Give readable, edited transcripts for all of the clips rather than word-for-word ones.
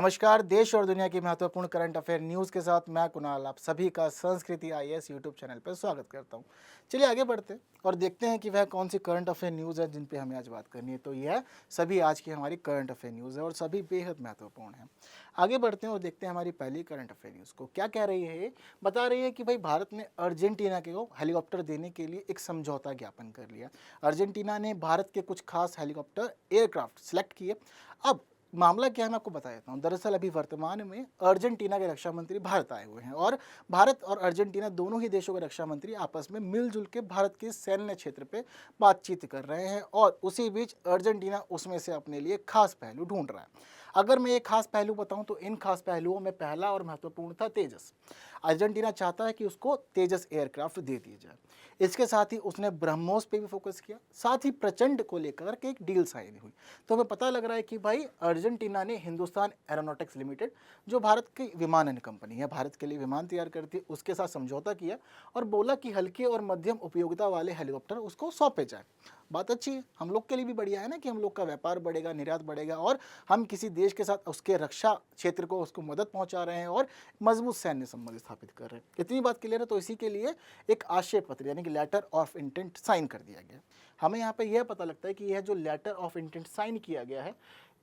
नमस्कार। देश और दुनिया की महत्वपूर्ण करंट अफेयर न्यूज़ के साथ मैं कुणाल आप सभी का संस्कृति आईएएस यूट्यूब चैनल पर स्वागत करता हूं। चलिए आगे बढ़ते हैं और देखते हैं कि वह कौन सी करंट अफेयर न्यूज़ है जिन पे हमें आज बात करनी है। तो यह सभी आज की हमारी करंट अफेयर न्यूज़ है और सभी बेहद महत्वपूर्ण है। आगे बढ़ते हैं और देखते हैं हमारी पहली करंट अफेयर न्यूज़ को क्या कह रही है। ये बता रही है कि भाई भारत ने अर्जेंटीना को हेलीकॉप्टर देने के लिए एक समझौता ज्ञापन कर लिया। अर्जेंटीना ने भारत के कुछ खास हेलीकॉप्टर एयरक्राफ्ट सेलेक्ट किए। अब मामला क्या है मैं आपको बता देता हूँ। दरअसल अभी वर्तमान में अर्जेंटीना के रक्षा मंत्री भारत आए हुए हैं और भारत और अर्जेंटीना दोनों ही देशों के रक्षा मंत्री आपस में मिलजुल के भारत के सैन्य क्षेत्र पे बातचीत कर रहे हैं और उसी बीच अर्जेंटीना उसमें से अपने लिए खास पहलू ढूंढ रहा है। अगर मैं एक खास पहलू बताऊं तो इन खास पहलुओं में पहला और महत्वपूर्ण था तेजस। अर्जेंटीना चाहता है कि उसको तेजस एयरक्राफ्ट दे दिए जाए। इसके साथ ही उसने ब्रह्मोस पे भी फोकस किया, साथ ही प्रचंड को लेकर के एक डील साइन हुई। तो हमें पता लग रहा है कि भाई अर्जेंटीना ने हिंदुस्तान एरोनॉटिक्स लिमिटेड, जो भारत की विमानन कंपनी है, भारत के लिए विमान तैयार करती है, उसके साथ समझौता किया और बोला कि हल्के और मध्यम उपयोगिता वाले हेलीकॉप्टर उसको सौंपे जाए। बात अच्छी है, हम लोग के लिए भी बढ़िया है ना कि हम लोग का व्यापार बढ़ेगा, निर्यात बढ़ेगा और हम किसी देश के साथ उसके रक्षा क्षेत्र को उसको मदद पहुंचा रहे हैं और मजबूत सैन्य संबंध स्थापित कर रहे हैं। इतनी बात क्लियर है। तो इसी के लिए एक आशय पत्र यानी कि लेटर ऑफ इंटेंट साइन कर दिया गया। हमें यहाँ पे यह पता लगता है कि यह जो लेटर ऑफ इंटेंट साइन किया गया है,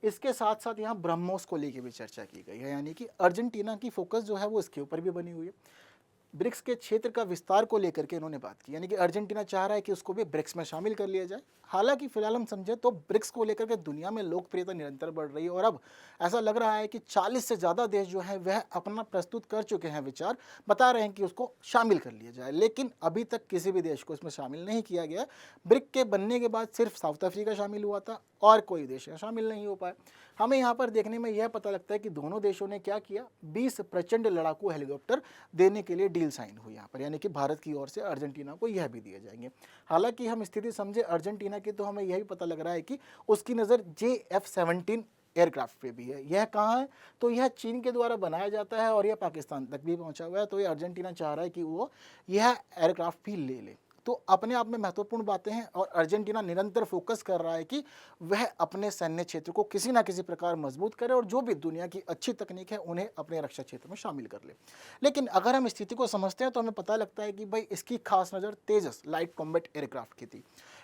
इसके साथ साथ यहाँ ब्रह्मोस को लेकर भी चर्चा की गई है। यानी कि अर्जेंटीना की फोकस जो है वो इसके ऊपर भी बनी हुई है। ब्रिक्स के क्षेत्र का विस्तार को लेकर के इन्होंने बात की, यानी कि अर्जेंटीना चाह रहा है कि उसको भी ब्रिक्स में शामिल कर लिया जाए। हालांकि फिलहाल हम समझे तो ब्रिक्स को लेकर के दुनिया में लोकप्रियता निरंतर बढ़ रही है और अब ऐसा लग रहा है कि 40 से ज़्यादा देश जो है वह अपना प्रस्तुत कर चुके हैं विचार, बता रहे हैं कि उसको शामिल कर लिया जाए। लेकिन अभी तक किसी भी देश को इसमें शामिल नहीं किया गया। ब्रिक के बनने के बाद सिर्फ साउथ अफ्रीका शामिल हुआ था और कोई देश शामिल नहीं हो पाया। हमें यहाँ पर देखने में यह पता लगता है कि दोनों देशों ने क्या किया, 20 प्रचंड लड़ाकू हेलीकॉप्टर देने के लिए डील साइन हुई यहाँ पर, यानी कि भारत की ओर से अर्जेंटीना को यह भी दिए जाएंगे। हालांकि हम स्थिति समझे अर्जेंटीना की तो हमें यह भी पता लग रहा है कि उसकी नज़र JF-17 एयरक्राफ्ट पे भी है। यह कहाँ है, तो यह चीन के द्वारा बनाया जाता है और यह पाकिस्तान तक भी पहुंचा हुआ है। तो ये अर्जेंटीना चाह रहा है कि वो यह एयरक्राफ्ट भी ले ले। तो अपने आप में महत्वपूर्ण बातें हैं और अर्जेंटीना निरंतर फोकस कर रहा है कि वह अपने सैन्य क्षेत्र को किसी ना किसी प्रकार मजबूत करे और जो भी दुनिया की अच्छी तकनीक है उन्हें अपने रक्षा क्षेत्र में शामिल कर ले। लेकिन अगर हम स्थिति को समझते हैं तो हमें पता लगता है कि भाई इसकी खास नज़र तेजस लाइट कॉम्बैट एयरक्राफ्ट की थी,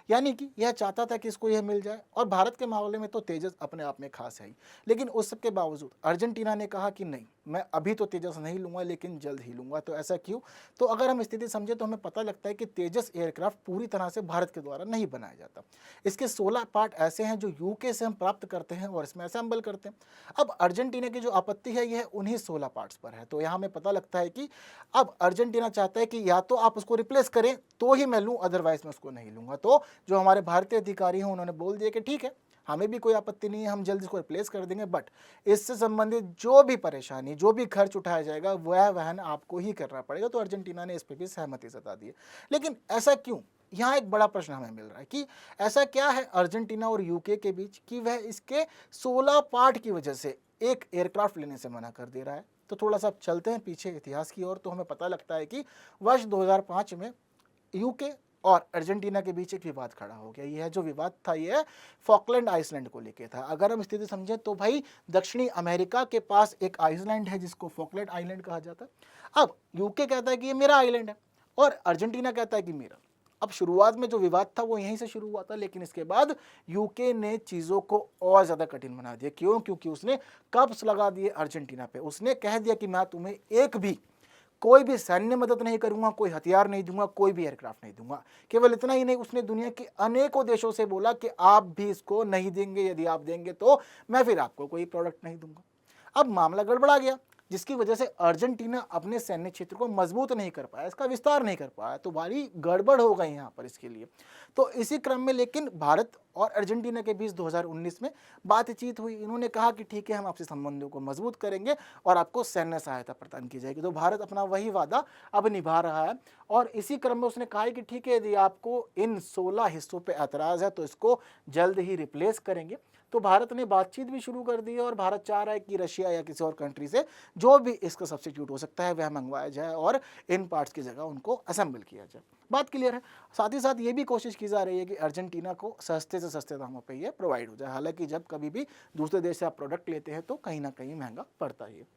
यानी कि यह चाहता था कि इसको यह मिल जाए। और भारत के मामले में तो तेजस अपने आप में खास है ही, लेकिन उस सब के बावजूद अर्जेंटीना ने कहा कि नहीं, मैं अभी तो तेजस नहीं लूँगा लेकिन जल्द ही लूँगा। तो ऐसा क्यों? तो अगर हम स्थिति समझे तो हमें पता लगता है कि तेजस एयरक्राफ्ट पूरी तरह से भारत के द्वारा नहीं बनाया जाता। इसके 16 पार्ट ऐसे हैं जो यूके से हम प्राप्त करते हैं और इसमें असेंबल करते हैं। अब अर्जेंटीना की जो आपत्ति है यह उन्हीं 16 पार्ट्स पर है। तो यहाँ हमें पता लगता है कि अब अर्जेंटीना चाहता है कि या तो आप उसको रिप्लेस करें तो ही मैं लूँ, अदरवाइज मैं उसको नहीं लूँगा। तो जो हमारे भारतीय अधिकारी हैं उन्होंने बोल दिया कि ठीक है, हमें भी कोई आपत्ति नहीं है, हम जल्द इसको रिप्लेस कर देंगे, बट इससे संबंधित जो भी परेशानी, जो भी खर्च उठाया जाएगा वह वहन आपको ही करना पड़ेगा। तो अर्जेंटीना ने इस पर भी सहमति जता दी है। लेकिन ऐसा क्यों? यहाँ एक बड़ा प्रश्न हमें मिल रहा है कि ऐसा क्या है अर्जेंटीना और यूके के बीच कि वह इसके 16 पार्ट की वजह से एक एयरक्राफ्ट लेने से मना कर दे रहा है। तो थोड़ा सा चलते हैं पीछे इतिहास की ओर। तो हमें पता लगता है कि वर्ष 2005 में यूके और अर्जेंटीना के बीच एक विवाद खड़ा हो गया। यह जो विवाद था यह फॉकलैंड आइसलैंड को लेकर था। अगर हम स्थिति समझें तो भाई दक्षिणी अमेरिका के पास एक आइसलैंड है जिसको फॉकलैंड आइलैंड कहा जाता है। अब यूके कहता है कि ये मेरा आइलैंड है और अर्जेंटीना कहता है कि मेरा। अब शुरुआत में जो विवाद था वो यहीं से शुरू हुआ था, लेकिन इसके बाद यूके ने चीज़ों को और ज़्यादा कठिन बना दिया। क्यों? क्योंकि उसने कब्ज़ लगा दिए अर्जेंटीना पे। उसने कह दिया कि मैं तुम्हें कोई भी सैन्य मदद नहीं करूंगा, कोई हथियार नहीं दूंगा, कोई भी एयरक्राफ्ट नहीं दूंगा। केवल इतना ही नहीं, उसने दुनिया के अनेकों देशों से बोला कि आप भी इसको नहीं देंगे, यदि आप देंगे तो मैं फिर आपको कोई प्रोडक्ट नहीं दूंगा। अब मामला गड़बड़ा गया, जिसकी वजह से अर्जेंटीना अपने सैन्य क्षेत्र को मजबूत नहीं कर पाया, इसका विस्तार नहीं कर पाया। तो भारी गड़बड़ हो गई यहाँ पर इसके लिए। तो इसी क्रम में लेकिन भारत और अर्जेंटीना के बीच 2019 में बातचीत हुई। इन्होंने कहा कि ठीक है, हम आपसे संबंधों को मजबूत करेंगे और आपको सैन्य सहायता प्रदान की जाएगी। तो भारत अपना वही वादा अब निभा रहा है और इसी क्रम में उसने कहा है कि ठीक है, यदि आपको इन 16 हिस्सों पर ऐतराज़ है तो इसको जल्द ही रिप्लेस करेंगे। तो भारत ने बातचीत भी शुरू कर दी है और भारत चाह रहा है कि रशिया या किसी और कंट्री से जो भी इसका सब्स्टिट्यूट हो सकता है वह मंगवाया जाए और इन पार्ट्स की जगह उनको असेंबल किया जाए। बात क्लियर है। साथ ही साथ ये भी कोशिश की जा रही है कि अर्जेंटीना को सस्ते से सस्ते दामों पे ये प्रोवाइड हो जाए। हालांकि जब कभी भी दूसरे देश से आप प्रोडक्ट लेते हैं तो कहीं ना कहीं महंगा पड़ता ही है।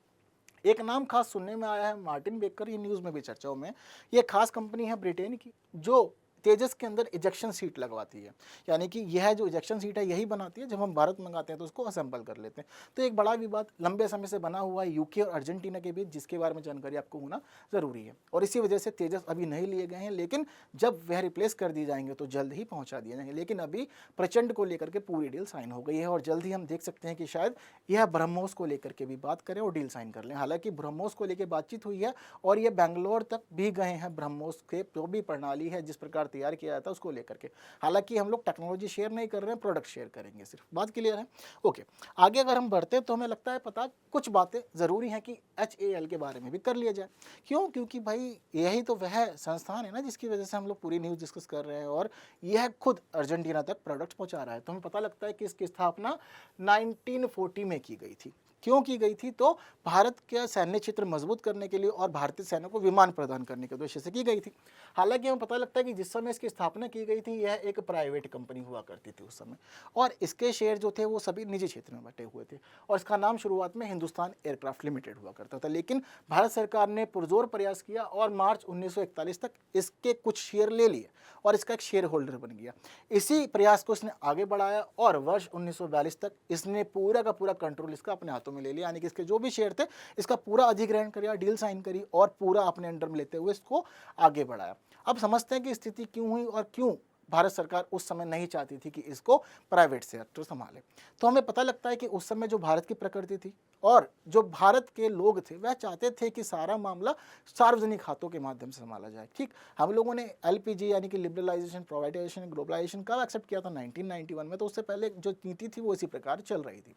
एक नाम खास सुनने में आया है, मार्टिन बेकर, ये न्यूज़ में भी चर्चाओं में। ये खास कंपनी है ब्रिटेन की जो तेजस के अंदर इजेक्शन सीट लगवाती है। यानी कि यह जो इजेक्शन सीट है यही बनाती है, जब हम भारत मंगाते हैं तो उसको असेंबल कर लेते हैं। तो एक बड़ा विवाद लंबे समय से बना हुआ है यूके और अर्जेंटीना के बीच, जिसके बारे में जानकारी आपको होना ज़रूरी है। और इसी वजह से तेजस अभी नहीं लिए गए हैं, लेकिन जब वह रिप्लेस कर दिए जाएंगे तो जल्द ही पहुंचा दिए जाएंगे। लेकिन अभी प्रचंड को लेकर के पूरी डील साइन हो गई है और जल्द ही हम देख सकते हैं कि शायद यह ब्रह्मोस को लेकर के भी बात करें और डील साइन कर लें। हालांकि ब्रह्मोस को लेकर बातचीत हुई है और ये बैंगलोर तक भी गए हैं। ब्रह्मोस के जो भी प्रणाली है, जिस प्रकार तैयार किया जाता है उसको लेकर के। हालांकि हम लोग टेक्नोलॉजी शेयर नहीं कर रहे हैं, प्रोडक्ट शेयर करेंगे सिर्फ। बात क्लियर है? ओके, आगे अगर हम बढ़ते हैं तो हमें लगता है पता कुछ बातें ज़रूरी हैं कि HAL के बारे में भी कर लिया जाए। क्यों? क्योंकि भाई यही तो वह संस्थान है ना जिसकी वजह से हम लोग पूरी न्यूज़ डिस्कस कर रहे हैं और यह खुद अर्जेंटीना तक प्रोडक्ट पहुंचा रहा है। तो हमें पता लगता है कि इसकी स्थापना 1940 में की गई थी। क्यों की गई थी? तो भारत के सैन्य क्षेत्र मजबूत करने के लिए और भारतीय सैन्य को विमान प्रदान करने के उद्देश्य से की गई थी। हालांकि हमें पता लगता है कि जिस समय इसकी स्थापना की गई थी यह एक प्राइवेट कंपनी हुआ करती थी उस समय, और इसके शेयर जो थे वो सभी निजी क्षेत्र में बटे हुए थे और इसका नाम शुरुआत में हिंदुस्तान एयरक्राफ्ट लिमिटेड हुआ करता था। लेकिन भारत सरकार ने पुरजोर प्रयास किया और मार्च 1941 तक इसके कुछ शेयर ले लिए और इसका एक शेयर होल्डर बन गया। इसी प्रयास को इसने आगे बढ़ाया और वर्ष 1942 तक इसने पूरा का पूरा कंट्रोल इसका अपने हाथों में ले लिया। यानी कि इसके जो भी शेयर थे इसका पूरा अधिग्रहण किया, डील साइन करी और पूरा अपने अंडर में लेते हुए इसको आगे बढ़ाया। अब समझते हैं कि स्थिति क्यों हुई और क्यों भारत सरकार उस समय नहीं चाहती थी कि इसको प्राइवेट सेक्टर संभाले। तो हमें पता लगता है कि उस समय जो भारत की प्रकृति थी और जो भारत के लोग थे वह चाहते थे कि सारा मामला सार्वजनिक हाथों के माध्यम से संभाला जाए। ठीक, हम लोगों ने LPG यानी कि लिबरलाइजेशन, प्राइवेटाइजेशन, ग्लोबलाइजेशन कब एक्सेप्ट किया था? 1991 में। तो उससे पहले जो नीति थी वो इसी प्रकार चल रही थी।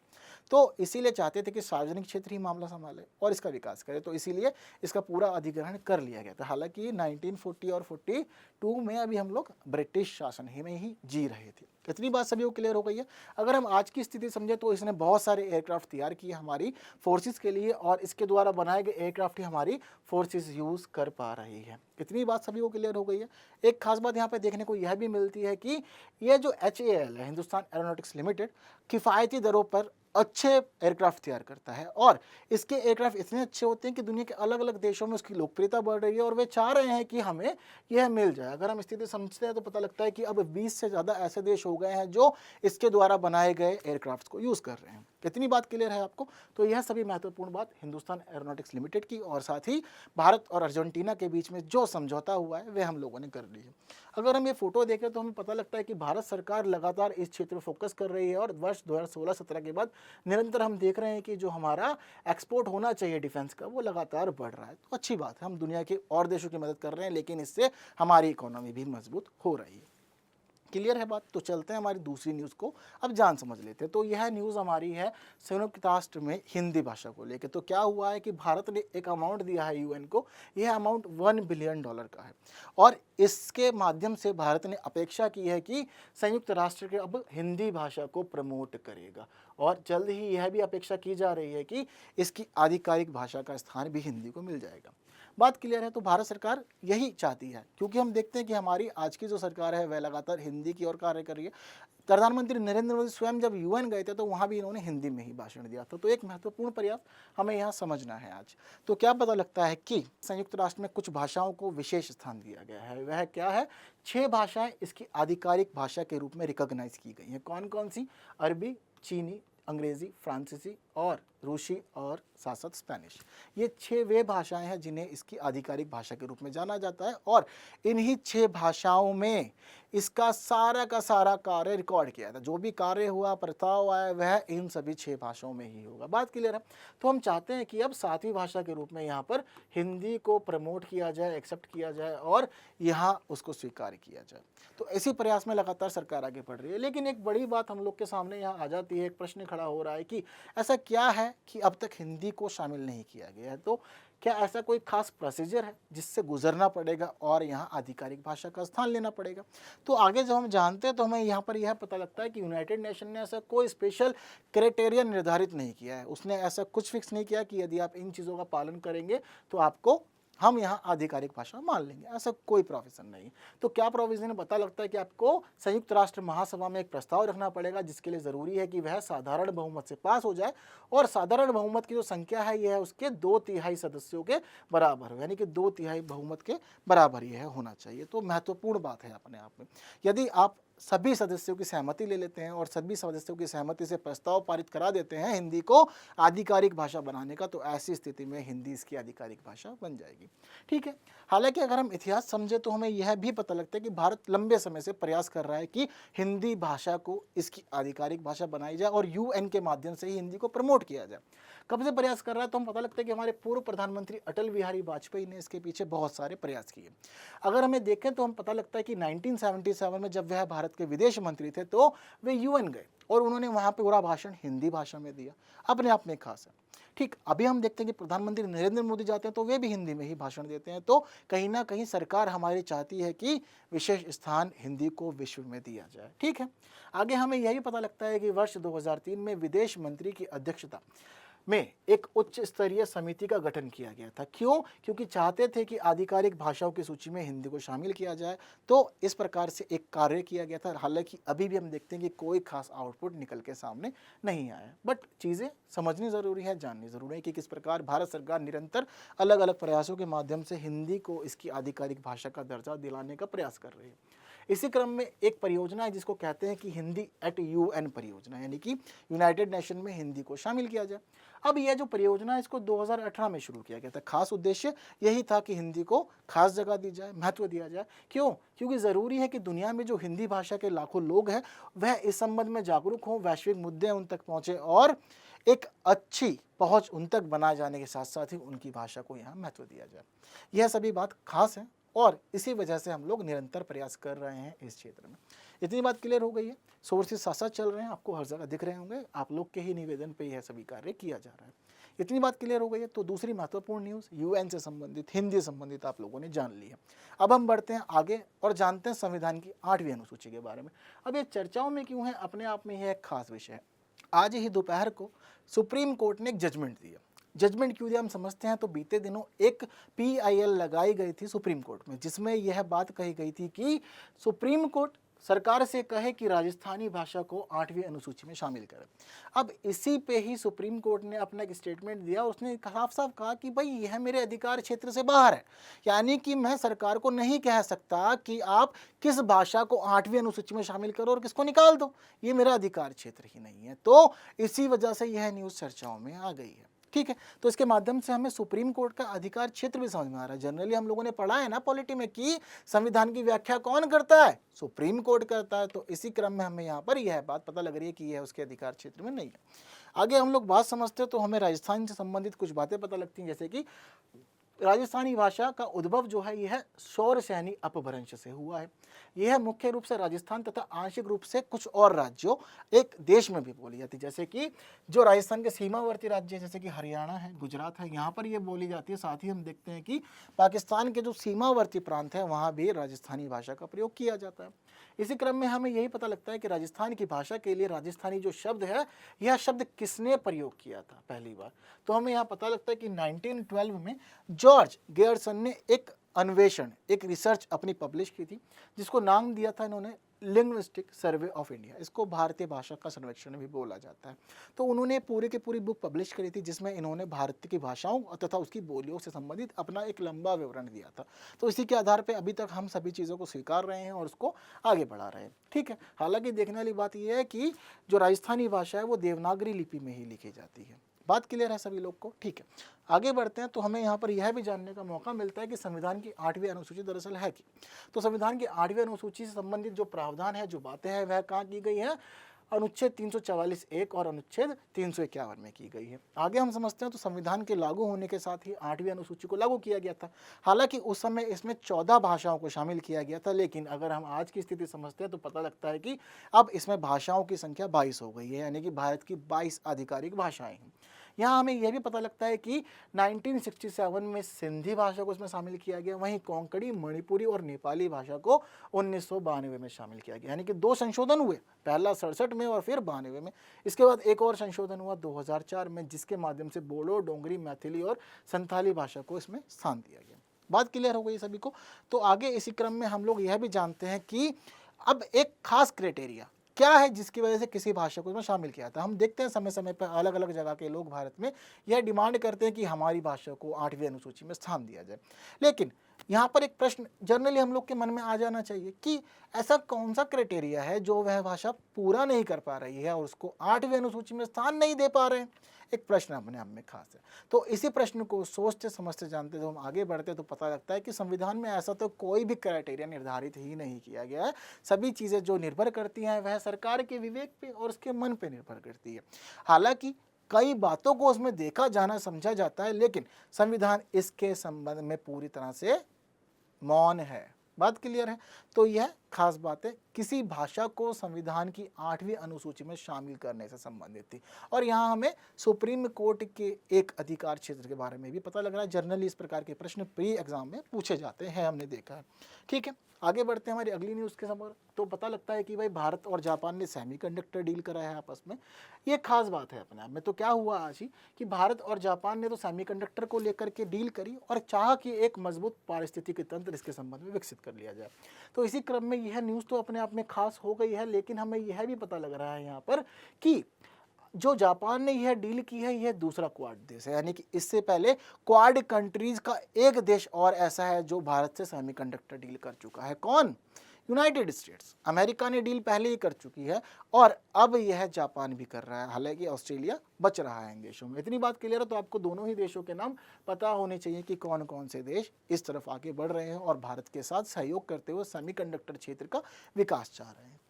तो इसीलिए चाहते थे कि सार्वजनिक क्षेत्र ही मामला संभाले और इसका विकास करे। तो इसीलिए इसका पूरा अधिग्रहण कर लिया गया था। हालांकि 1940 और 42 में अभी हम लोग ब्रिटिश शासन ही में ही जी रहे थे। इतनी बात सभी को क्लियर हो गई है। अगर हम आज की स्थिति समझे तो इसने बहुत सारे एयरक्राफ्ट तैयार किए हमारी फोर्सेस के लिए और इसके द्वारा बनाए गए एयरक्राफ्ट ही हमारी फोर्सेस यूज़ कर पा रही है। इतनी बात सभी को क्लियर हो गई है। एक खास बात यहाँ पे देखने को यह भी मिलती है कि ये जो HAL है, हिंदुस्तान एरोनॉटिक्स लिमिटेड, किफ़ायती दरों पर अच्छे एयरक्राफ्ट तैयार करता है और इसके एयरक्राफ्ट इतने अच्छे होते हैं कि दुनिया के अलग अलग देशों में उसकी लोकप्रियता बढ़ रही है और वे चाह रहे हैं कि हमें यह मिल जाए। अगर हम स्थिति समझते हैं तो पता लगता है कि अब 20 से ज़्यादा ऐसे देश हो गए हैं जो इसके द्वारा बनाए गए एयरक्राफ्ट को यूज़ कर रहे हैं। कितनी बात क्लियर है आपको? तो यह सभी महत्वपूर्ण बात हिंदुस्तान एरोनॉटिक्स लिमिटेड की और साथ ही भारत और अर्जेंटीना के बीच में जो समझौता हुआ है वह हम लोगों ने कर ली है। अगर हम ये फोटो देखें तो हमें पता लगता है कि भारत सरकार लगातार इस क्षेत्र में फोकस कर रही है और वर्ष 2016-17 के बाद निरंतर हम देख रहे हैं कि जो हमारा एक्सपोर्ट होना चाहिए डिफेंस का वो लगातार बढ़ रहा है। तो अच्छी बात है, हम दुनिया के और देशों की मदद कर रहे हैं, लेकिन इससे हमारी इकोनॉमी भी मजबूत हो रही है। क्लियर है बात? तो चलते हैं हमारी दूसरी न्यूज़ को अब जान समझ लेते हैं। तो यह न्यूज़ हमारी है संयुक्त राष्ट्र में हिंदी भाषा को लेकर। तो क्या हुआ है कि भारत ने एक अमाउंट दिया है UN को, यह अमाउंट $1 बिलियन का है और इसके माध्यम से भारत ने अपेक्षा की है कि संयुक्त राष्ट्र के अब हिंदी भाषा को प्रमोट करेगा और जल्द ही यह भी अपेक्षा की जा रही है कि इसकी आधिकारिक भाषा का स्थान भी हिंदी को मिल जाएगा। बात क्लियर है? तो भारत सरकार यही चाहती है क्योंकि हम देखते हैं कि हमारी आज की जो सरकार है वह लगातार हिंदी की ओर कार्य कर रही है। प्रधानमंत्री नरेंद्र मोदी स्वयं जब UN गए थे तो वहाँ भी इन्होंने हिंदी में ही भाषण दिया था। तो एक महत्वपूर्ण प्रयास हमें यहाँ समझना है आज। तो क्या पता लगता है कि संयुक्त राष्ट्र में कुछ भाषाओं को विशेष स्थान दिया गया है। वह क्या है? 6 भाषाएं इसकी आधिकारिक भाषा के रूप में रिकॉग्नाइज की गई हैं। कौन कौन सी? अरबी, चीनी, अंग्रेज़ी, फ्रांसीसी और रूसी और साथ साथ स्पेनिश। ये 6 वे भाषाएं हैं जिन्हें इसकी आधिकारिक भाषा के रूप में जाना जाता है और इन्हीं 6 भाषाओं में इसका सारा का सारा कार्य रिकॉर्ड किया था। जो भी कार्य हुआ, प्रस्ताव आया, वह इन सभी 6 भाषाओं में ही होगा। बात क्लियर है? तो हम चाहते हैं कि अब 7वीं भाषा के रूप में यहाँ पर हिंदी को प्रमोट किया जाए, एक्सेप्ट किया जाए और यहाँ उसको स्वीकार किया जाए। तो इसी प्रयास में लगातार सरकार आगे बढ़ रही है। लेकिन एक बड़ी बात हम लोग के सामने यहाँ आ जाती है, एक प्रश्न खड़ा हो रहा है कि ऐसा क्या है कि अब तक हिंदी को शामिल नहीं किया गया है? तो क्या ऐसा कोई खास प्रोसीजर है जिससे गुजरना पड़ेगा और यहाँ आधिकारिक भाषा का स्थान लेना पड़ेगा? तो आगे जब हम जानते हैं तो हमें यहाँ पर यह पता लगता है कि यूनाइटेड नेशन ने ऐसा कोई स्पेशल क्राइटेरिया निर्धारित नहीं किया है। उसने ऐसा कुछ फिक्स नहीं किया कि यदि आप इन चीज़ों का पालन करेंगे तो आपको हम यहाँ आधिकारिक भाषा मान लेंगे, ऐसा कोई प्रोविज़न नहीं। तो क्या प्रोविज़न है, पता लगता है कि आपको संयुक्त राष्ट्र महासभा में एक प्रस्ताव रखना पड़ेगा, जिसके लिए ज़रूरी है कि वह साधारण बहुमत से पास हो जाए, और साधारण बहुमत की जो संख्या है यह उसके 2/3 सदस्यों के बराबर हो, यानी कि 2/3 बहुमत के बराबर यह होना चाहिए। तो महत्वपूर्ण बात है अपने आप में। यदि आप सभी सदस्यों की सहमति ले लेते हैं और सभी सदस्यों की सहमति से प्रस्ताव पारित करा देते हैं हिंदी को आधिकारिक भाषा बनाने का, तो ऐसी स्थिति में हिंदी इसकी आधिकारिक भाषा बन जाएगी। ठीक है। हालांकि अगर हम इतिहास समझे तो हमें यह भी पता लगता है कि भारत लंबे समय से प्रयास कर रहा है कि हिंदी भाषा को इसकी आधिकारिक भाषा बनाई जाए और यूएन के माध्यम से ही हिंदी को प्रमोट किया जाए। कब से प्रयास कर रहा है, तो हम पता लगता है कि हमारे पूर्व प्रधानमंत्री अटल बिहारी वाजपेयी ने इसके पीछे बहुत सारे प्रयास किए। अगर हमें देखें तो हम पता लगता है कि 1977 में जब वह भारत के विदेश मंत्री थे तो वे यूएन गए और उन्होंने वहां पे पूरा भाषण हिंदी भाषा में दिया, अपने आप में खास है। ठीक, अभी हम देखते हैं कि प्रधानमंत्री नरेंद्र मोदी जाते हैं तो वे भी हिंदी में ही भाषण देते हैं। तो कहीं ना कहीं सरकार हमारी चाहती है कि विशेष स्थान हिंदी को विश्व में दिया जाए। ठीक है। आगे हमें यह भी पता लगता है कि वर्ष 2003 में विदेश मंत्री की अध्यक्षता में एक उच्च स्तरीय समिति का गठन किया गया था। क्यों? क्योंकि चाहते थे कि आधिकारिक भाषाओं की सूची में हिंदी को शामिल किया जाए। तो इस प्रकार से एक कार्य किया गया था। हालांकि अभी भी हम देखते हैं कि कोई खास आउटपुट निकल के सामने नहीं आया, बट चीज़ें समझनी ज़रूरी है, जाननी ज़रूरी है कि किस प्रकार भारत सरकार निरंतर अलग अलग प्रयासों के माध्यम से हिंदी को इसकी आधिकारिक भाषा का दर्जा दिलाने का प्रयास कर रही है। इसी क्रम में एक परियोजना है जिसको कहते हैं कि हिंदी एट यूएन परियोजना, यानी कि यूनाइटेड नेशन में हिंदी को शामिल किया जाए। अब यह जो परियोजना है इसको 2018 में शुरू किया गया था। खास उद्देश्य यही था कि हिंदी को खास जगह दी जाए, महत्व दिया जाए। क्यों? क्योंकि ज़रूरी है कि दुनिया में जो हिंदी भाषा के लाखों लोग हैं वह इस संबंध में जागरूक हों, वैश्विक मुद्दे उन तक पहुँचे और एक अच्छी पहुँच उन तक बनाए जाने के साथ साथ ही उनकी भाषा को यहाँ महत्व दिया जाए। यह सभी बात खास है और इसी वजह से हम लोग निरंतर प्रयास कर रहे हैं इस क्षेत्र में। इतनी बात क्लियर हो गई है। सोर्सेज साथ साथ चल रहे हैं, आपको हर जगह दिख रहे होंगे, आप लोग के ही निवेदन पे यह सभी कार्य किया जा रहा है। इतनी बात क्लियर हो गई है तो दूसरी महत्वपूर्ण न्यूज़ यूएन से संबंधित, हिंदी संबंधित आप लोगों ने जान ली है। अब हम बढ़ते हैं आगे और जानते हैं संविधान की 8वीं अनुसूची के बारे में। अब ये चर्चाओं में क्यों है, अपने आप में यह एक खास विषय है। आज ही दोपहर को सुप्रीम कोर्ट ने एक जजमेंट दिया। जजमेंट क्यों दिया हम समझते हैं। तो बीते दिनों एक पीआईएल लगाई गई थी सुप्रीम कोर्ट में, जिसमें यह बात कही गई थी कि सुप्रीम कोर्ट सरकार से कहे कि राजस्थानी भाषा को 8वीं अनुसूची में शामिल करें। अब इसी पे ही सुप्रीम कोर्ट ने अपना एक स्टेटमेंट दिया। उसने साफ साफ कहा कि भाई यह मेरे अधिकार क्षेत्र से बाहर है, यानी कि मैं सरकार को नहीं कह सकता कि आप किस भाषा को 8वीं अनुसूची में शामिल करो और किसको निकाल दो, ये मेरा अधिकार क्षेत्र ही नहीं है। तो इसी वजह से यह न्यूज़ चर्चाओं में आ गई है। ठीक है। तो इसके माध्यम से हमें सुप्रीम कोर्ट का अधिकार क्षेत्र भी समझ में आ रहा है। जनरली हम लोगों ने पढ़ा है ना पॉलिटी में कि संविधान की व्याख्या कौन करता है, सुप्रीम कोर्ट करता है। तो इसी क्रम में हमें यहाँ पर यह बात पता लग रही है कि यह उसके अधिकार क्षेत्र में नहीं है। आगे हम लोग बात समझते हैं तो हमें राजस्थान से संबंधित कुछ बातें पता लगती हैं, जैसे कि राजस्थानी भाषा का उद्भव जो है यह शौर सैनी अपभ्रंश से हुआ है। यह मुख्य रूप से राजस्थान तथा आंशिक रूप से कुछ और राज्यों, एक देश में भी बोली जाती है। जैसे कि जो राजस्थान के सीमावर्ती राज्य जैसे कि हरियाणा है, गुजरात है, यहाँ पर यह बोली जाती है। साथ ही हम देखते हैं कि पाकिस्तान के जो सीमावर्ती प्रांत हैं वहाँ भी राजस्थानी भाषा का प्रयोग किया जाता है। इसी क्रम में हमें यही पता लगता है कि राजस्थान की भाषा के लिए राजस्थानी जो शब्द है, यह शब्द किसने प्रयोग किया था पहली बार। तो हमें यहाँ पता लगता है कि 1912 में जॉर्ज गेयरसन ने एक अन्वेषण, एक रिसर्च अपनी पब्लिश की थी, जिसको नाम दिया था इन्होंने लिंग्विस्टिक सर्वे ऑफ इंडिया। इसको भारतीय भाषा का सर्वेक्षण भी बोला जाता है। तो उन्होंने पूरे की पूरी बुक पब्लिश करी थी, जिसमें इन्होंने भारत की भाषाओं तथा उसकी बोलियों से संबंधित अपना एक लंबा विवरण दिया था। तो इसी के आधार पर अभी तक हम सभी चीज़ों को स्वीकार रहे हैं और उसको आगे बढ़ा रहे हैं। ठीक है। हालांकि देखने वाली बात यह है कि जो राजस्थानी भाषा है वो देवनागरी लिपि में ही लिखी जाती है। बात क्लियर है सभी लोग को। ठीक है। आगे बढ़ते हैं तो हमें यहाँ पर यह भी जानने का मौका मिलता है कि संविधान की 8वीं अनुसूची दरअसल है कि, तो संविधान की 8वीं अनुसूची से संबंधित जो प्रावधान है, जो बातें हैं, वह कहाँ की गई है, अनुच्छेद 344(1) और अनुच्छेद 351 में की गई है। आगे हम समझते हैं तो संविधान के लागू होने के साथ ही 8वीं अनुसूची को लागू किया गया था। हालांकि उस समय इसमें 14 भाषाओं को शामिल किया गया था, लेकिन अगर हम आज की स्थिति समझते हैं तो पता लगता है कि अब इसमें भाषाओं की संख्या 22 हो गई है, यानी कि भारत की 22 आधिकारिक भाषाएं हैं। यहाँ हमें यह भी पता लगता है कि 1967 में सिंधी भाषा को इसमें शामिल किया गया, वहीं कोंकणी, मणिपुरी और नेपाली भाषा को 1992 में शामिल किया गया। यानी कि 2 संशोधन हुए, पहला 67 में और फिर 92 में। इसके बाद एक और संशोधन हुआ 2004 में, जिसके माध्यम से बोडो, डोंगरी, मैथिली और संथाली भाषा को इसमें स्थान दिया गया। बात क्लियर हो गई सभी को। तो आगे इसी क्रम में हम लोग यह भी जानते हैं कि अब एक खास क्राइटेरिया क्या है जिसकी वजह से किसी भाषा को इसमें शामिल किया था। हम देखते हैं समय समय पर अलग अलग जगह के लोग भारत में यह डिमांड करते हैं कि हमारी भाषा को 8वीं अनुसूची में स्थान दिया जाए। लेकिन यहाँ पर एक प्रश्न जनरली हम लोग के मन में आ जाना चाहिए कि ऐसा कौन सा क्राइटेरिया है जो वह भाषा पूरा नहीं कर पा रही है और उसको 8वीं अनुसूची में स्थान नहीं दे पा रहे हैं। एक प्रश्न अपने आप में खास है। तो इसी प्रश्न को सोचते समझते जानते जब हम आगे बढ़ते तो पता लगता है कि संविधान में ऐसा तो कोई भी क्राइटेरिया निर्धारित ही नहीं किया गया है। सभी चीज़ें जो निर्भर करती हैं वह सरकार के विवेक पे और उसके मन पे निर्भर करती है। हालांकि कई बातों को उसमें देखा जाना समझा जाता है, लेकिन संविधान इसके संबंध में पूरी तरह से मौन है। बात क्लियर है। तो यह खास बात है, किसी भाषा को संविधान की 8वीं अनुसूची में शामिल करने से संबंधित थी। और यहाँ हमें सुप्रीम कोर्ट के एक अधिकार क्षेत्र के बारे में भी पता लग रहा है। जनरली इस प्रकार के प्रश्न प्री एग्जाम में पूछे जाते हैं, हमने देखा है। ठीक है, आगे बढ़ते हैं हमारी अगली न्यूज़ के समझ। तो पता लगता है कि भाई भारत और जापान ने सेमीकंडक्टर डील करा है आपस में। ये खास बात है अपने आप में। तो क्या हुआ आज ही कि भारत और जापान ने तो सेमीकंडक्टर को लेकर के डील करी और चाहा कि एक मजबूत पारिस्थितिकी तंत्र इसके संबंध में विकसित कर लिया जाए। तो इसी क्रम में यह न्यूज़ तो अपने आप में खास हो गई है, लेकिन हमें यह भी पता लग रहा है यहाँ पर कि जो जापान ने यह डील की है यह दूसरा क्वाड देश है। यानी कि इससे पहले क्वाड कंट्रीज का एक देश और ऐसा है जो भारत से सेमीकंडक्टर डील कर चुका है। कौन? United states. अमेरिका ने डील पहले ही कर चुकी है और अब यह जापान भी कर रहा है। हालांकि ऑस्ट्रेलिया बच रहा है इन देशों में। इतनी बात क्लियर है तो आपको दोनों ही देशों के नाम पता होने चाहिए कि कौन कौन से देश इस तरफ आगे बढ़ रहे हैं और भारत के साथ सहयोग करते हुए सेमीकंडक्टर क्षेत्र का विकास चाह रहे हैं।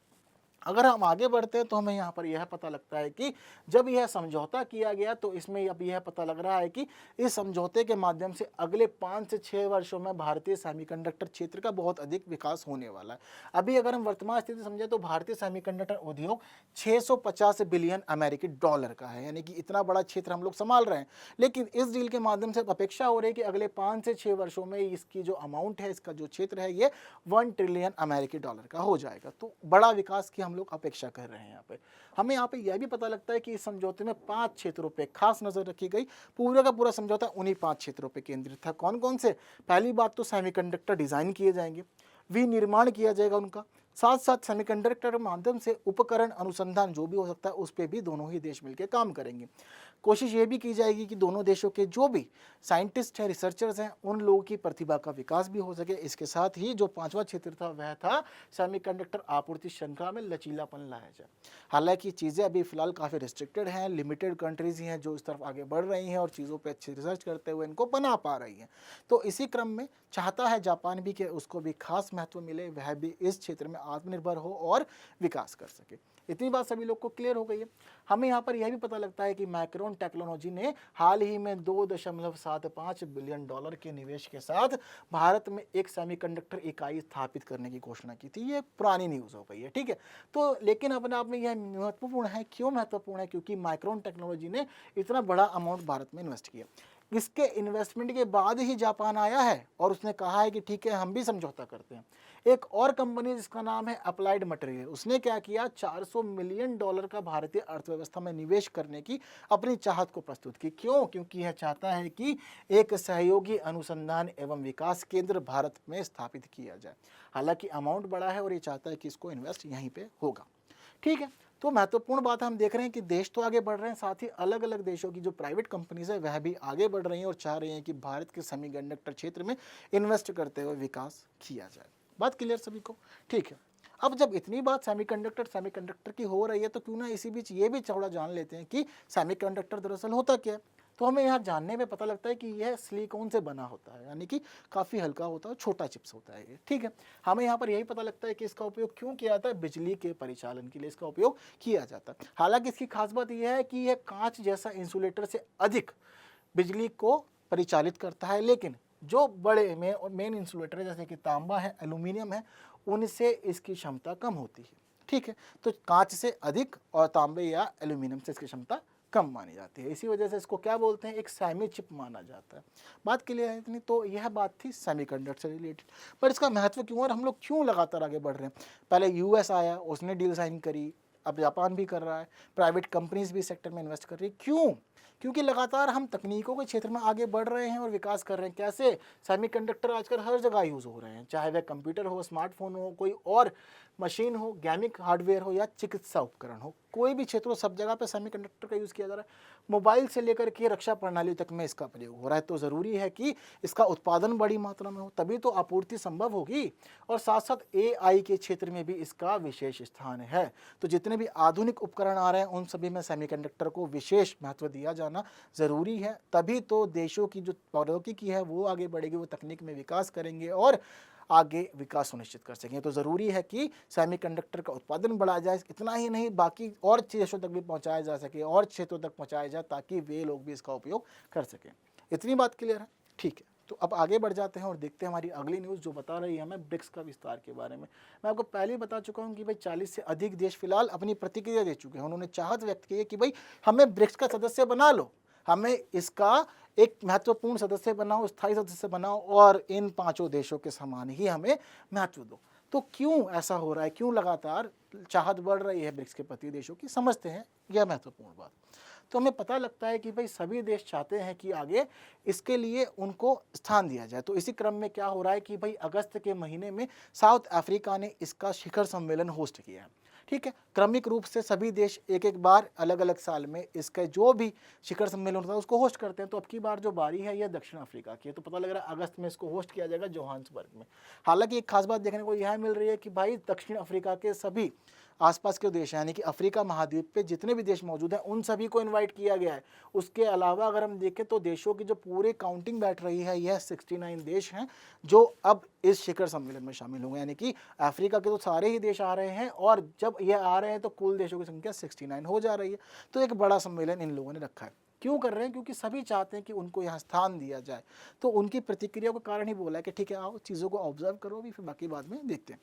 अगर हम आगे बढ़ते हैं तो हमें यहाँ पर यह पता लगता है कि जब यह समझौता किया गया तो इसमें अब यह पता लग रहा है कि इस समझौते के माध्यम से अगले 5 से 6 वर्षों में भारतीय सेमीकंडक्टर क्षेत्र का बहुत अधिक विकास होने वाला है। अभी अगर हम वर्तमान स्थिति समझें तो भारतीय सेमीकंडक्टर उद्योग 650 बिलियन अमेरिकी डॉलर का है। यानी कि इतना बड़ा क्षेत्र हम लोग संभाल रहे हैं। लेकिन इस डील के माध्यम से अपेक्षा हो रही है कि अगले 5 से 6 वर्षों में इसकी जो अमाउंट है, इसका जो क्षेत्र है, ये 1 ट्रिलियन अमेरिकी डॉलर का हो जाएगा। तो बड़ा विकास की हम लोग अपेक्षा कर रहे हैं। यहाँ पे हमें यहाँ पे यह भी पता लगता है कि इस समझौते में 5 क्षेत्रों पे खास नजर रखी गई। पूरा का पूरा समझौता उन्हीं 5 क्षेत्रों पे केंद्रित था। कौन कौन से? पहली बात तो सेमीकंडक्टर डिजाइन किए जाएंगे, विनिर्माण किया जाएगा उनका, साथ साथ सेमीकंडक्टर के माध्यम से उपकरण अनुसंधान जो भी हो सकता है उस पर भी दोनों ही देश मिलकर काम करेंगे। कोशिश ये भी की जाएगी कि दोनों देशों के जो भी साइंटिस्ट हैं, रिसर्चर्स हैं, उन लोगों की प्रतिभा का विकास भी हो सके। इसके साथ ही जो 5वां क्षेत्र था वह था सेमीकंडक्टर आपूर्ति श्रृंखला में लचीलापन लाया जाए। हालांकि चीज़ें अभी फिलहाल काफ़ी रिस्ट्रिक्टेड हैं, लिमिटेड कंट्रीज ही हैं जो इस तरफ आगे बढ़ रही हैं और चीज़ों पर अच्छी रिसर्च करते हुए इनको बना पा रही हैं। तो इसी क्रम में चाहता है जापान भी कि उसको भी खास महत्व मिले, वह भी इस क्षेत्र में आत्मनिर्भर हो और विकास कर सके। इतनी बात सभी लोग को क्लियर हो गई है। हमें यहाँ पर यह भी पता लगता है कि माइक्रोन टेक्नोलॉजी ने हाल ही में 2.75 बिलियन डॉलर के निवेश के साथ भारत में एक सेमीकंडक्टर इकाई स्थापित करने की घोषणा की थी। ये पुरानी न्यूज़ हो गई है, ठीक है। तो लेकिन अपने आप में यह महत्वपूर्ण है। क्यों महत्वपूर्ण है? क्योंकि माइक्रोन टेक्नोलॉजी ने इतना बड़ा अमाउंट भारत में इन्वेस्ट किया। इसके इन्वेस्टमेंट के बाद ही जापान आया है और उसने कहा है कि ठीक है हम भी समझौता करते हैं। एक और कंपनी जिसका नाम है अप्लाइड मटेरियल, उसने क्या किया, 400 मिलियन डॉलर का भारतीय अर्थव्यवस्था में निवेश करने की अपनी चाहत को प्रस्तुत की। क्यों? क्योंकि यह चाहता है कि एक सहयोगी अनुसंधान एवं विकास केंद्र भारत में स्थापित किया जाए। हालांकि अमाउंट बड़ा है और ये चाहता है कि इसको इन्वेस्ट यहीं पे होगा, ठीक है। तो महत्वपूर्ण बात हम देख रहे हैं कि देश तो आगे बढ़ रहे हैं, साथ ही अलग अलग देशों की जो प्राइवेट कंपनीज है वह भी आगे बढ़ रही हैं और चाह रही हैं कि भारत के सेमीकंडक्टर क्षेत्र में इन्वेस्ट करते हुए विकास किया जाए। बात क्लियर सभी को? ठीक है। अब जब इतनी बात सेमीकंडक्टर की हो रही है तो क्यों ना इसी बीच ये भी थोड़ा जान लेते हैं कि सेमीकंडक्टर दरअसल होता क्या है। तो हमें यहाँ जानने में पता लगता है कि यह सिलिकॉन से बना होता है, यानी कि काफ़ी हल्का होता है, छोटा चिप्स होता है ये, ठीक है। हमें यहाँ पर यही पता लगता है कि इसका उपयोग क्यों किया जाता है, बिजली के परिचालन के लिए इसका उपयोग किया जाता है। हालांकि इसकी खास बात यह है कि यह कांच जैसा इंसुलेटर से अधिक बिजली को परिचालित करता है, लेकिन जो बड़े मेन इंसुलेटर है जैसे कि तांबा है, एल्यूमिनियम है, उनसे इसकी क्षमता कम होती है, ठीक है। तो कांच से अधिक और तांबे या एल्यूमिनियम से इसकी क्षमता कम मानी जाती है। इसी वजह से इसको क्या बोलते हैं, एक सेमी चिप माना जाता है। बात क्लियर है इतनी? तो यह बात थी सेमीकंडक्टर से रिलेटेड। पर इसका महत्व क्यों और हम लोग क्यों लगातार आगे बढ़ रहे हैं? पहले यूएस आया, उसने डील साइन करी, अब जापान भी कर रहा है, प्राइवेट कंपनीज भी इस सेक्टर में इन्वेस्ट कर रही है। क्यों? क्योंकि लगातार हम तकनीकों के क्षेत्र में आगे बढ़ रहे हैं और विकास कर रहे हैं। कैसे? सेमीकंडक्टर आजकल हर जगह यूज़ हो रहे हैं, चाहे वह कंप्यूटर हो, स्मार्टफोन हो, कोई और मशीन हो, गेमिंग हार्डवेयर हो या चिकित्सा उपकरण हो, कोई भी क्षेत्र हो, सब जगह पे सेमीकंडक्टर का यूज़ किया जा रहा है। मोबाइल से लेकर के रक्षा प्रणाली तक में इसका प्रयोग हो रहा है। तो ज़रूरी है कि इसका उत्पादन बड़ी मात्रा में हो, तभी तो आपूर्ति संभव होगी। और साथ साथ एआई के क्षेत्र में भी इसका विशेष स्थान है। तो जितने भी आधुनिक उपकरण आ रहे हैं उन सभी में सेमीकंडक्टर को विशेष महत्व दिया जाना ज़रूरी है। तभी तो देशों की जो प्रौद्योगिकी है वो आगे बढ़ेगी, वो तकनीक में विकास करेंगे और आगे विकास सुनिश्चित कर सकें। तो ज़रूरी है कि सेमीकंडक्टर का उत्पादन बढ़ाया जाए। इतना ही नहीं, बाकी और देशों तक भी पहुंचाया जा सके और क्षेत्रों तक पहुंचाया जाए ताकि वे लोग भी इसका उपयोग कर सकें। इतनी बात क्लियर है? ठीक है, तो अब आगे बढ़ जाते हैं और देखते हैं हमारी अगली न्यूज़ जो बता रही है हमें ब्रिक्स का विस्तार के बारे में। मैं आपको पहले ही बता चुका हूं कि भाई 40 से अधिक देश फिलहाल अपनी प्रतिक्रिया दे चुके हैं। उन्होंने चाहत व्यक्त की है कि भाई हमें ब्रिक्स का सदस्य बना लो, हमें इसका एक महत्वपूर्ण सदस्य बनाओ, स्थायी सदस्य बनाओ और इन 5 देशों के समान ही हमें महत्व दो। तो क्यों ऐसा हो रहा है? क्यों लगातार चाहत बढ़ रही है ब्रिक्स के प्रति देशों की? समझते हैं यह महत्वपूर्ण बात। तो हमें पता लगता है कि भाई सभी देश चाहते हैं कि आगे इसके लिए उनको स्थान दिया जाए। तो इसी क्रम में क्या हो रहा है कि भाई अगस्त के महीने में साउथ अफ्रीका ने इसका शिखर सम्मेलन होस्ट किया है। ठीक है, क्रमिक रूप से सभी देश एक एक बार अलग अलग साल में इसका जो भी शिखर सम्मेलन होता है उसको होस्ट करते हैं। तो अब की बार जो बारी है यह दक्षिण अफ्रीका की है। तो पता लग रहा है अगस्त में इसको होस्ट किया जाएगा जोहान्सबर्ग में। हालांकि एक खास बात देखने को यह मिल रही है कि भाई दक्षिण अफ्रीका के सभी आसपास के देश यानी कि अफ्रीका महाद्वीप पे जितने भी देश मौजूद हैं उन सभी को इनवाइट किया गया है। उसके अलावा अगर हम देखें तो देशों की जो पूरे काउंटिंग बैठ रही है यह 69 देश हैं जो अब इस शिखर सम्मेलन में शामिल होंगे। यानी कि अफ्रीका के तो सारे ही देश आ रहे हैं और जब यह आ रहे हैं तो कुल देशों की संख्या 69 हो जा रही है। तो एक बड़ा सम्मेलन इन लोगों ने रखा है। क्यों कर रहे हैं? क्योंकि सभी चाहते हैं कि उनको यहाँ स्थान दिया जाए। तो उनकी प्रतिक्रिया के कारण ही बोला है कि ठीक है आओ चीज़ों को ऑब्जर्व करो, अभी फिर बाकी बाद में देखते हैं।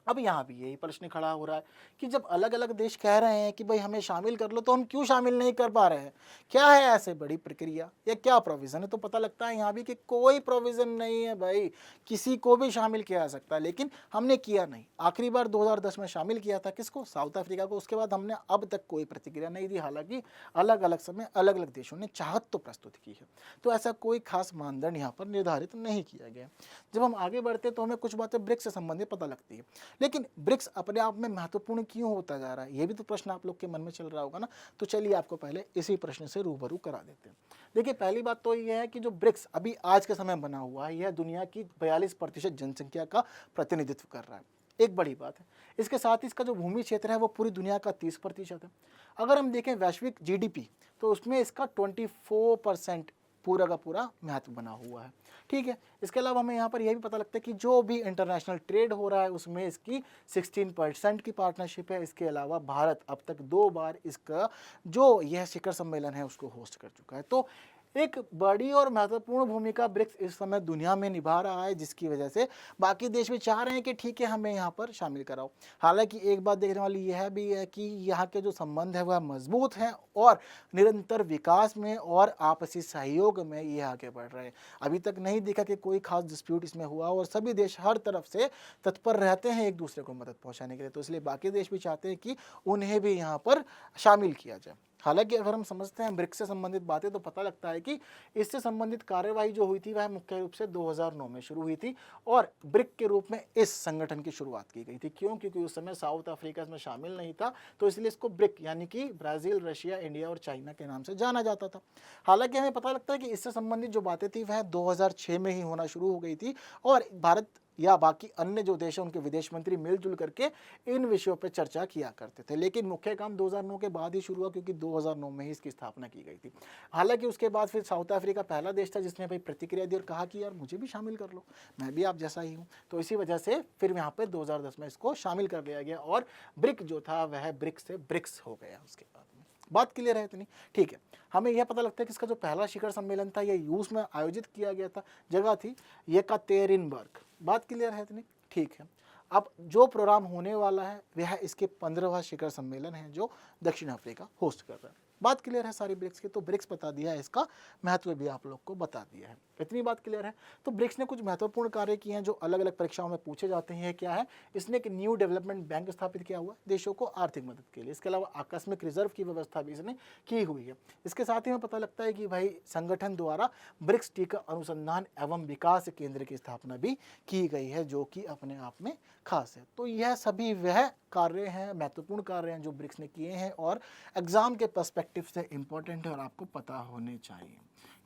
अब यहाँ भी यही प्रश्न खड़ा हो रहा है कि जब अलग अलग देश कह रहे हैं कि भाई हमें शामिल कर लो तो हम क्यों शामिल नहीं कर पा रहे हैं? क्या है ऐसे बड़ी प्रक्रिया या क्या प्रोविज़न है? तो पता लगता है यहाँ भी कि कोई प्रोविज़न नहीं है भाई, किसी को भी शामिल किया जा सकता है, लेकिन हमने किया नहीं। आखिरी बार 2010 में शामिल किया था किसको? साउथ अफ्रीका को। उसके बाद हमने अब तक कोई प्रतिक्रिया नहीं दी। हालांकि अलग अलग समय अलग अलग देशों ने चाहत तो प्रस्तुत की है। तो ऐसा कोई खास मानदंड यहाँ पर निर्धारित नहीं किया गया। जब हम आगे बढ़ते तो हमें कुछ बातें ब्रिक्स से संबंधित पता लगती है। लेकिन ब्रिक्स अपने आप में महत्वपूर्ण क्यों होता जा रहा है, ये भी तो प्रश्न आप लोग के मन में चल रहा होगा ना। तो चलिए आपको पहले इसी प्रश्न से रूबरू करा देते हैं। देखिए पहली बात तो ये है कि जो ब्रिक्स अभी आज के समय बना हुआ है यह दुनिया की 42% जनसंख्या का प्रतिनिधित्व कर रहा है। एक बड़ी बात है। इसके साथ ही इसका जो भूमि क्षेत्र है वो पूरी दुनिया का 30% है। अगर हम देखें वैश्विक जीडीपी तो उसमें इसका 24% पूरा का पूरा महत्व बना हुआ है। ठीक है, इसके अलावा हमें यहाँ पर यह भी पता लगता है कि जो भी इंटरनेशनल ट्रेड हो रहा है उसमें इसकी 16% की पार्टनरशिप है। इसके अलावा भारत अब तक 2 बार इसका जो यह शिखर सम्मेलन है उसको होस्ट कर चुका है। तो एक बड़ी और महत्वपूर्ण भूमिका ब्रिक्स इस समय दुनिया में निभा रहा है, जिसकी वजह से बाकी देश भी चाह रहे हैं कि ठीक है हमें यहाँ पर शामिल कराओ। हालांकि एक बात देखने वाली यह भी है कि यहाँ के जो संबंध है वह मजबूत हैं और निरंतर विकास में और आपसी सहयोग में ये आगे बढ़ रहे हैं। अभी तक नहीं देखा कि कोई खास डिस्प्यूट इसमें हुआ और सभी देश हर तरफ से तत्पर रहते हैं एक दूसरे को मदद पहुँचाने के लिए। तो इसलिए बाकी देश भी चाहते हैं कि उन्हें भी यहाँ पर शामिल किया जाए। हालांकि अगर हम समझते हैं ब्रिक्स से संबंधित बातें तो पता लगता है कि इससे संबंधित कार्यवाही जो हुई थी वह मुख्य रूप से 2009 में शुरू हुई थी और ब्रिक के रूप में इस संगठन की शुरुआत की गई थी। क्यों? क्योंकि उस समय साउथ अफ्रीका इसमें शामिल नहीं था, तो इसलिए इसको ब्रिक यानी कि ब्राज़ील, रशिया, इंडिया और चाइना के नाम से जाना जाता था। हालांकि हमें पता लगता है कि इससे संबंधित जो बातें थी वह 2006 में ही होना शुरू हो गई थी और भारत या बाकी अन्य जो देश हैं उनके विदेश मंत्री मिलजुल करके इन विषयों पर चर्चा किया करते थे। लेकिन मुख्य काम 2009 के बाद ही शुरू हुआ क्योंकि 2009 में ही इसकी स्थापना की गई थी। हालांकि उसके बाद फिर साउथ अफ्रीका पहला देश था जिसने भाई प्रतिक्रिया दी और कहा कि यार मुझे भी शामिल कर लो, मैं भी आप जैसा ही हूँ। तो इसी वजह से फिर यहाँ पर 2010 में इसको शामिल कर लिया गया और ब्रिक जो था वह ब्रिक्स से ब्रिक्स हो गया। उसके बाद में बात क्लियर है इतनी? ठीक है, हमें यह पता लगता है कि इसका जो पहला शिखर सम्मेलन था यह रूस में आयोजित किया गया था। जगह थी येकातेरिनबर्ग। बात क्लियर है इतनी? ठीक है, अब जो प्रोग्राम होने वाला है वह इसके 15वां शिखर सम्मेलन है जो दक्षिण अफ्रीका होस्ट कर रहा है। बात क्लियर है सारी ब्रिक्स की? तो ब्रिक्स बता दिया है, इसका महत्व भी आप लोग को बता दिया है। इतनी बात क्लियर है? तो ब्रिक्स ने कुछ महत्वपूर्ण कार्य किए हैं जो अलग अलग परीक्षाओं में पूछे जाते हैं। क्या है? इसने एक न्यू डेवलपमेंट बैंक स्थापित किया हुआ देशों को आर्थिक मदद के लिए। इसके अलावा आकस्मिक रिजर्व की व्यवस्था भी इसने की हुई है। इसके साथ ही हमें पता लगता है कि भाई संगठन द्वारा ब्रिक्स टीका अनुसंधान एवं विकास केंद्र की स्थापना भी की गई है, जो कि अपने आप में खास है। तो यह सभी वह कार्य हैं, महत्वपूर्ण कार्य हैं जो ब्रिक्स ने किए हैं और एग्जाम के पर्सपेक्टिव से इंपॉर्टेंट है और आपको पता होने चाहिए।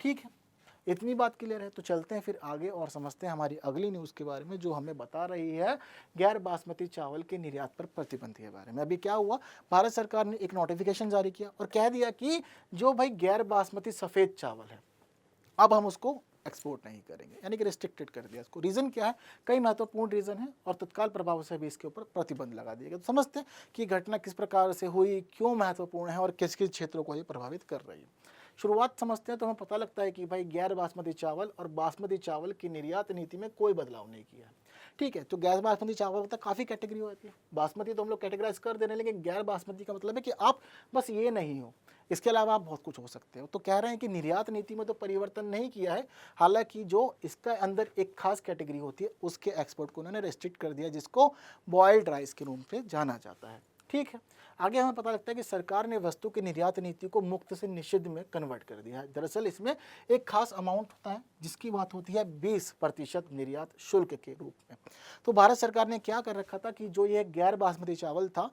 ठीक है, इतनी बात क्लियर है? तो चलते हैं फिर आगे और समझते हैं हमारी अगली न्यूज़ के बारे में, जो हमें बता रही है गैर बासमती चावल के निर्यात पर प्रतिबंध के बारे में। अभी क्या हुआ, भारत सरकार ने एक नोटिफिकेशन जारी किया और कह दिया कि जो भाई गैर बासमती सफ़ेद चावल है, अब हम उसको एक्सपोर्ट नहीं करेंगे, यानी कि रिस्ट्रिक्टेड कर दिया इसको। रीज़न क्या है? कई महत्वपूर्ण रीज़न है और तत्काल प्रभाव से भी इसके ऊपर प्रतिबंध लगा दिया गया। तो समझते हैं कि घटना किस प्रकार से हुई, क्यों महत्वपूर्ण है और किस किस क्षेत्रों को ये प्रभावित कर रही है। शुरुआत समझते हैं तो हमें पता लगता है कि भाई गैर बासमती चावल और बासमती चावल की निर्यात नीति में कोई बदलाव नहीं किया है। ठीक है, तो गैर बासमती चावल होता है, काफ़ी कैटेगरी होती है। बासमती तो हम लोग कैटेगराइज कर दे रहे हैं, लेकिन गैर बासमती का मतलब है कि आप बस ये नहीं हो, इसके अलावा आप बहुत कुछ हो सकते हो। तो कह रहे हैं कि निर्यात नीति में तो परिवर्तन नहीं किया है, हालांकि जो इसका अंदर एक खास कैटेगरी होती है उसके एक्सपोर्ट को उन्होंने रेस्ट्रिक्ट कर दिया, जिसको बॉयल्ड राइस के रूप में जाना जाता है। ठीक है, आगे हमें पता लगता है कि सरकार ने वस्तु की निर्यात नीति को मुक्त से निषिद्ध में कन्वर्ट कर दिया है। दरअसल इसमें एक खास अमाउंट होता है जिसकी बात होती है 20% निर्यात शुल्क के रूप में। तो भारत सरकार ने क्या कर रखा था कि जो ये गैर बासमती चावल था,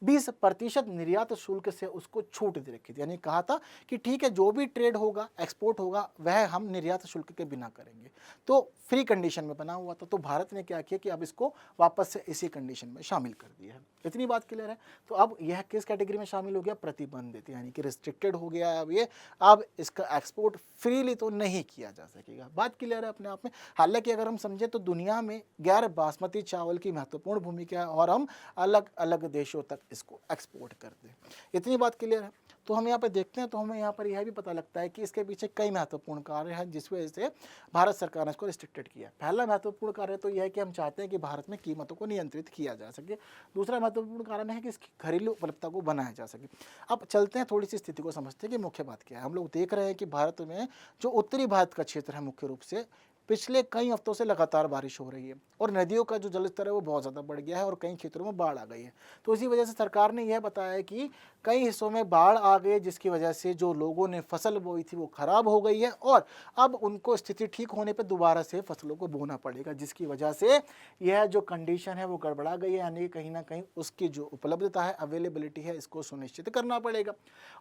20% निर्यात शुल्क से उसको छूट दे रखी थी। यानी कहा था कि ठीक है, जो भी ट्रेड होगा, एक्सपोर्ट होगा, वह हम निर्यात शुल्क के बिना करेंगे। तो फ्री कंडीशन में बना हुआ था। तो भारत ने क्या किया कि अब इसको वापस से इसी कंडीशन में शामिल कर दिया है। इतनी बात क्लियर है? तो अब यह किस कैटेगरी में शामिल हो गया? प्रतिबंधित, यानी कि रिस्ट्रिक्टेड हो गया है अब ये। अब इसका एक्सपोर्ट फ्रीली तो नहीं किया जा सकेगा। बात क्लियर है अपने आप में? हालांकि अगर हम समझें तो दुनिया में गैर बासमती चावल की महत्वपूर्ण भूमिका है और हम अलग अलग देशों तक इसको एक्सपोर्ट कर दें। इतनी बात क्लियर है? तो हम यहाँ पर देखते हैं तो हमें यहाँ पर यह भी पता लगता है कि इसके पीछे कई महत्वपूर्ण कार्य हैं जिस वजह से भारत सरकार ने इसको रिस्ट्रिक्टेड किया। पहला महत्वपूर्ण कार्य तो यह है कि हम चाहते हैं कि भारत में कीमतों को नियंत्रित किया जा सके। दूसरा महत्वपूर्ण कारण है कि इसकी घरेलू उपलब्धता को बनाया जा सके। अब चलते हैं, थोड़ी सी स्थिति को समझते हैं कि मुख्य बात क्या है। हम लोग देख रहे हैं कि भारत में जो उत्तरी भारत का क्षेत्र है, मुख्य रूप से पिछले कई हफ्तों से लगातार बारिश हो रही है और नदियों का जो जलस्तर है वो बहुत ज़्यादा बढ़ गया है और कई क्षेत्रों में बाढ़ आ गई है। तो इसी वजह से सरकार ने यह बताया है कि कई हिस्सों में बाढ़ आ गई, जिसकी वजह से जो लोगों ने फसल बोई थी वो खराब हो गई है और अब उनको स्थिति ठीक होने पर दोबारा से फसलों को बोना पड़ेगा, जिसकी वजह से यह जो कंडीशन है वो गड़बड़ा गई है। यानी कहीं ना कहीं उसकी जो उपलब्धता है, अवेलेबिलिटी है, इसको सुनिश्चित करना पड़ेगा।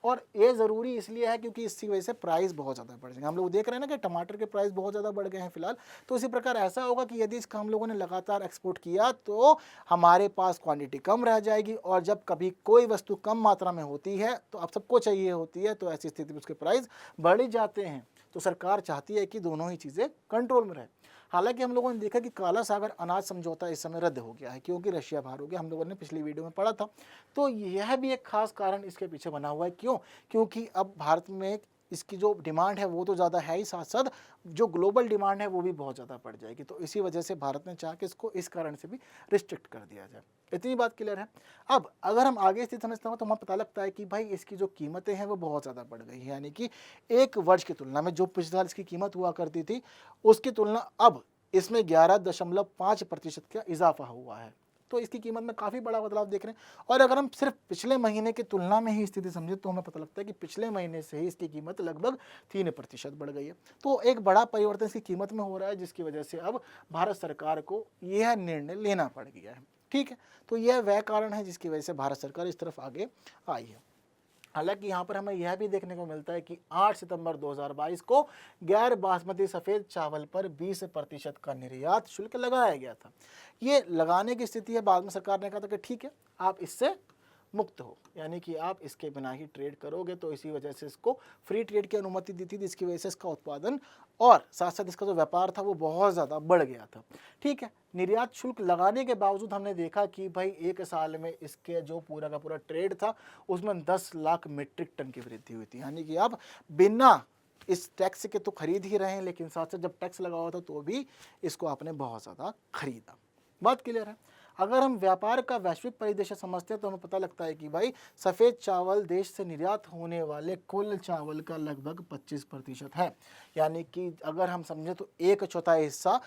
और ये ज़रूरी इसलिए है क्योंकि इसकी वजह से प्राइस बहुत ज़्यादा बढ़ जाएंगे। हम लोग देख रहे हैं ना कि टमाटर के प्राइस बहुत ज़्यादा बढ़ गए हैं फिलहाल। तो इसी प्रकार ऐसा होगा कि यदि इसका हम लोगों ने लगातार एक्सपोर्ट किया तो हमारे पास क्वांटिटी कम रह जाएगी और जब कभी कोई वस्तु कम मात्रा में होती है तो अब सबको चाहिए होती है, तो ऐसी स्थिति में उसके प्राइस बढ़ ही जाते हैं। तो सरकार चाहती है कि दोनों ही चीज़ें कंट्रोल में रहे। हालांकि हम लोगों ने देखा कि काला सागर अनाज समझौता इस समय रद्द हो गया है क्योंकि रशिया बाहर हो गया। हम लोगों ने पिछली वीडियो में पढ़ा था। तो यह भी एक खास कारण इसके पीछे बना हुआ है। क्यों? क्योंकि अब भारत में इसकी जो डिमांड है वो तो ज़्यादा है ही, साथ साथ जो ग्लोबल डिमांड है वो भी बहुत ज़्यादा बढ़ जाएगी। तो इसी वजह से भारत ने चाहा कि इसको इस कारण से भी रिस्ट्रिक्ट कर दिया जाए। इतनी बात क्लियर है? अब अगर हम आगे स्थिति समझते हैं तो हमें पता लगता है कि भाई इसकी जो कीमतें हैं वो बहुत ज़्यादा बढ़ गई है। यानी कि एक वर्ष की तुलना में जो पिछले साल इसकी कीमत हुआ करती थी उसकी तुलना अब इसमें 11.5% का इजाफा हुआ है। तो इसकी कीमत में काफ़ी बड़ा बदलाव देख रहे हैं। और अगर हम सिर्फ पिछले महीने की तुलना में ही स्थिति समझे तो हमें पता लगता है कि पिछले महीने से ही इसकी कीमत लगभग 3% बढ़ गई है। तो एक बड़ा परिवर्तन इसकी कीमत में हो रहा है, जिसकी वजह से अब भारत सरकार को यह निर्णय लेना पड़ गया है। ठीक है, तो यह वह कारण है जिसकी वजह से भारत सरकार इस तरफ आगे आई है। हालांकि यहाँ पर हमें यह भी देखने को मिलता है कि 8 सितंबर 2022 को गैर बासमती सफ़ेद चावल पर 20% का निर्यात शुल्क लगाया गया था। ये लगाने की स्थिति है, बाद में सरकार ने कहा था कि ठीक है आप इससे मुक्त हो, यानी कि आप इसके बिना ही ट्रेड करोगे। तो इसी वजह से इसको फ्री ट्रेड की अनुमति दी थी, जिसकी वजह से इसका उत्पादन और साथ साथ इसका जो व्यापार था वो बहुत ज़्यादा बढ़ गया था। ठीक है, निर्यात शुल्क लगाने के बावजूद हमने देखा कि भाई एक साल में इसके जो पूरा का पूरा ट्रेड था उसमें 10 लाख मीट्रिक टन की वृद्धि हुई थी। यानी कि आप बिना इस टैक्स के तो खरीद ही रहे हैं, लेकिन साथ साथ जब टैक्स लगा हुआ था तो भी इसको आपने बहुत ज़्यादा खरीदा। बात क्लियर है? अगर हम व्यापार का वैश्विक परिदृश्य समझते हैं तो हमें पता लगता है कि भाई सफ़ेद चावल देश से निर्यात होने वाले कुल चावल का लगभग 25% है। यानी कि अगर हम समझें तो एक चौथाई हिस्सा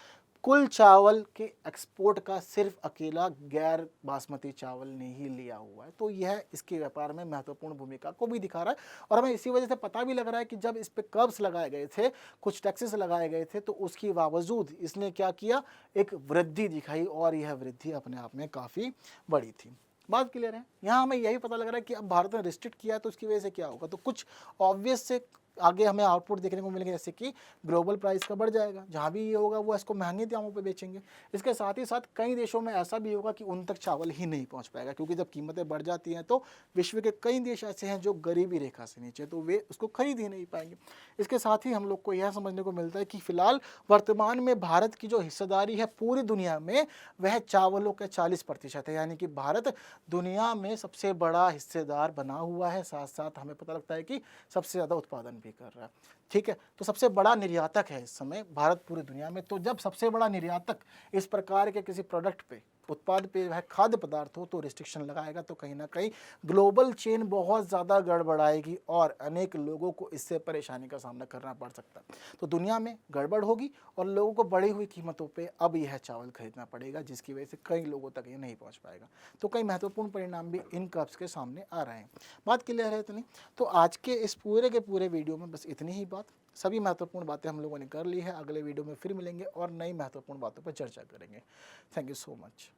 कुल चावल के एक्सपोर्ट का सिर्फ अकेला गैर बासमती चावल ने ही लिया हुआ है। तो यह इसके व्यापार में महत्वपूर्ण भूमिका को भी दिखा रहा है और हमें इसी वजह से पता भी लग रहा है कि जब इस पे कर्ब्स लगाए गए थे, कुछ टैक्सेस लगाए गए थे, तो उसके बावजूद इसने क्या किया, एक वृद्धि दिखाई और यह वृद्धि अपने आप में काफ़ी बड़ी थी। बात क्लियर है। यहाँ हमें यही पता लग रहा है कि अब भारत ने रिस्ट्रिक्ट किया है तो उसकी वजह से क्या होगा, तो कुछ ऑब्वियस से आगे हमें आउटपुट देखने को मिलेंगे, जैसे कि ग्लोबल प्राइस का बढ़ जाएगा, जहाँ भी ये होगा वो इसको महंगे दामों पे बेचेंगे। इसके साथ ही साथ कई देशों में ऐसा भी होगा कि उन तक चावल ही नहीं पहुँच पाएगा, क्योंकि जब कीमतें बढ़ जाती हैं तो विश्व के कई देश ऐसे हैं जो गरीबी रेखा से नीचे, तो वे उसको खरीद ही नहीं पाएंगे। इसके साथ ही हम लोग को यह समझने को मिलता है कि फिलहाल वर्तमान में भारत की जो हिस्सेदारी है पूरी दुनिया में वह चावलों के 40% है, यानी कि भारत दुनिया में सबसे बड़ा हिस्सेदार बना हुआ है। साथ साथ हमें पता लगता है कि सबसे ज़्यादा उत्पादन भी कर रहा है। ठीक है, तो सबसे बड़ा निर्यातक है इस समय भारत पूरी दुनिया में। तो जब सबसे बड़ा निर्यातक इस प्रकार के किसी प्रोडक्ट पे, उत्पाद पे, वह खाद्य पदार्थ हो, तो रिस्ट्रिक्शन लगाएगा तो कहीं ना कहीं ग्लोबल चेन बहुत ज़्यादा गड़बड़ाएगी और अनेक लोगों को इससे परेशानी का सामना करना पड़ सकता है। तो दुनिया में गड़बड़ होगी और लोगों को बढ़ी हुई कीमतों पे अब यह चावल खरीदना पड़ेगा, जिसकी वजह से कई लोगों तक ये नहीं पहुंच पाएगा। तो कई महत्वपूर्ण परिणाम भी इन कर्व्स के सामने आ रहे हैं। बात क्लियर है इतनी? तो आज के इस पूरे के पूरे वीडियो में बस इतनी ही बात, सभी महत्वपूर्ण बातें हम लोगों ने कर ली है। अगले वीडियो में फिर मिलेंगे और नई महत्वपूर्ण बातों पर चर्चा करेंगे। Thank you so much.